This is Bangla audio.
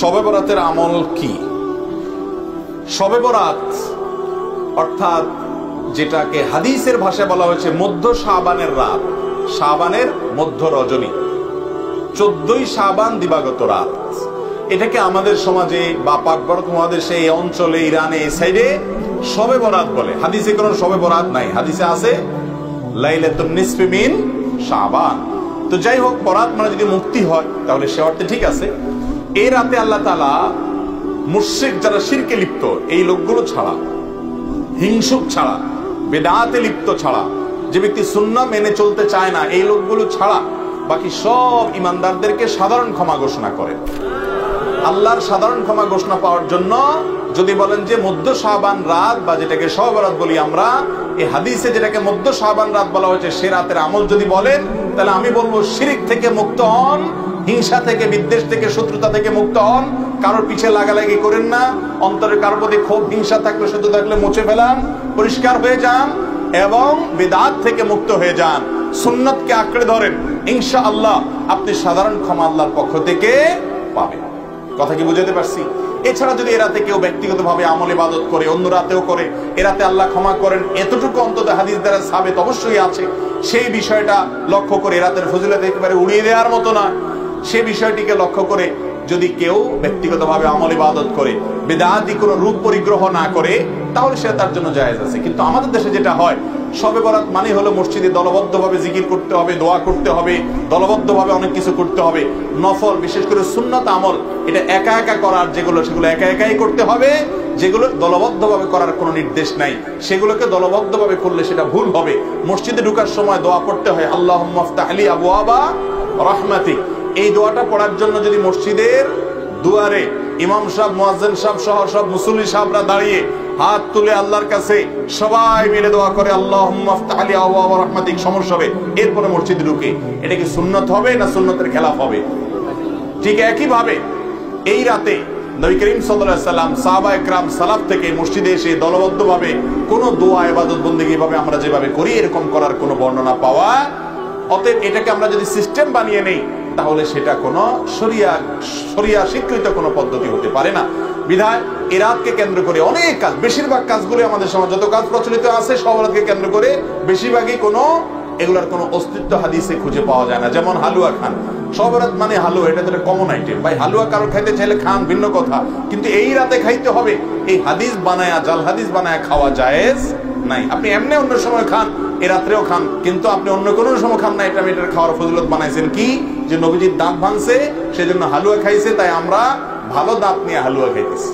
শবে বরাতের আমল কি? শবে বরাত অর্থাৎ যেটাকে হাদিসের ভাষায় বলা হয়েছে মধ্য শাবানের রাত, শাবানের মধ্য রজনী, 14ই শাবান দিবাগত রাত। এটাকে আমাদের সমাজে বা পাক ভারত মহাদেশে এই অঞ্চলে, ইরানে, এই সাইডে শবে বরাত বলে। হাদিসে কোনো শবে বরাত নাই, হাদিসে আছে লাইলাতুন নিসফি মিন শাবান। তো যাই হোক, বরাত মানে যদি মুক্তি হয় তাহলে সে অর্থে ঠিক আছে। এই রাতে আল্লাহ তাআলা মুশরিক যারা শিরকে লিপ্ত এই লোকগুলো ছাড়া, হিংসুক ছাড়া, বেদাতে লিপ্ত ছাড়া, যে ব্যক্তি সুন্নাহ মেনে চলতে চায় না এই লোকগুলো ছাড়া বাকি সব ইমানদারদেরকে সাধারণ ক্ষমা ঘোষণা করে। আল্লাহর সাধারণ ক্ষমা ঘোষণা পাওয়ার জন্য যদি বলেন যে মধ্য শাবান রাত বা যেটাকে শবে বরাত বলি আমরা, এই হাদিসে যেটাকে মধ্য শাবান রাত বলা হয়েছে সে রাতের আমল যদি বলেন তাহলে আমি বলবো শিরক থেকে মুক্ত হন, হিংসা থেকে, বিদ্বেষ থেকে, শত্রুতা থেকে মুক্ত হন, কারোর পিছে লাগালাগি করেন না, অন্তরে কারোর প্রতি ক্ষোভ হিংসা থাকলে, শত্রু থাকলে মুছে ফেলান, পরিষ্কার হয়ে যান এবং বিদআত থেকে মুক্ত হয়ে যান, সুন্নতকে আঁকড়ে ধরেন, ইনশাআল্লাহ আপনি সাধারণ ক্ষমা আল্লাহর পক্ষ থেকে পাবেন। কথা কি বুঝাতে পারছি? এছাড়া যদি এ রাতে কেউ ব্যক্তিগতভাবে আমল ইবাদত করে, অন্য রাতেও করে, এ রাতে আল্লাহ ক্ষমা করেন, এতটুকু অন্তত হাদিস দ্বারা সাবেত অবশ্যই আছে। সেই বিষয়টা লক্ষ্য করে, এ রাতের ফজিলত একেবারে উড়িয়ে দেওয়ার মতো না, সে বিষয়টিকে লক্ষ্য করে যদি কেউ ব্যক্তিগতভাবে আমল ইবাদত করে, বিদআতি কোনো রূপ পরিগ্রহ না করে, তাহলে সেটা তার জন্য জায়েজ আছে। কিন্তু আমাদের দেশে যেটা হয়, শবে বরাত মানে হলো মসজিদে দলবদ্ধভাবে জিকির করতে হবে, দোয়া করতে হবে, দলবদ্ধভাবে অনেক কিছু করতে হবে, নফল বিশেষ করে সুন্নাত আমল এটা একা একা করার যেগুলো সেগুলো একা একাই করতে হবে, যেগুলো দলবদ্ধভাবে করার কোনো নির্দেশ নাই সেগুলোকে দলবদ্ধভাবে করলে সেটা ভুল হবে। মসজিদে ঢোকার সময় দোয়া পড়তে হয় আল্লাহুম্মা ইফতাহ লি আবওয়াবা রাহমাতিক। এই দোয়াটা পড়ার জন্য যদি মসজিদের দুয়ারে ইমাম সাহেব, মুয়াজ্জিন সাহেব সহ সব মুসল্লি সাহেবরা দাঁড়িয়ে হাত তুলে আল্লাহর কাছে সবাই মিলে দোয়া করে আল্লাহুম্মা ইফতাহ লি আবওয়াবা রাহমাতিক, সমস্যা হবে, এরপরে মসজিদে ঢুকে, এটা কি সুন্নাত হবে না সুন্নাতের খেলাফ হবে? ঠিক একই ভাবে এই রাতে নবী করিম সাল্লাল্লাহু আলাইহি সাল্লাম, সাহাবায়ে কেরাম, সালাফ থেকে মসজিদে এসে দলবদ্ধভাবে কোন দোয়া ইবাদত বন্দেগী ভাবে আমরা যেভাবে করি এরকম করার কোনো বর্ণনা অতএব এটাকে আমরা যদি সিস্টেম বানিয়ে নেই তাহলে সেটা কোনো শরিয়া স্বীকৃত কোনো পদ্ধতি হতে পারে না। বিধায় এই রাতকে কেন্দ্র করে অনেক কাজ, বেশিরভাগ কাজগুলো আমাদের সমাজ যত কাজ প্রচলিত আছে সব রাতকে কেন্দ্র করে বেশিরভাগই কোনো এগুলার কোনো অস্তিত্ব হাদিসে খুঁজে পাওয়া যায় না। যেমন হালুয়া খান, শবে বরাত মানে হালুয়া, এটা তো কমন আইটেম। ভাই হালুয়া কারো খাইতে চাইলে খান, ভিন্ন কথা, কিন্তু এই রাতে খাইতে হবে, এই হাদিস বানায়া, জাল হাদিস বানায়া খাওয়া জায়েজ নাই। আপনি এমনি অন্য সময় খান, এ রাত্রেও খান, কিন্তু আপনি অন্য কোনো সময় খান না। এটা এটার খাওয়ার ফজিলত বানাইছেন কি, যে নবীজির দাঁত ভাঙছে সেজন্য হালুয়া খাইছে, তাই আমরা ভালো দাঁত নিয়ে হালুয়া খাইতেছি।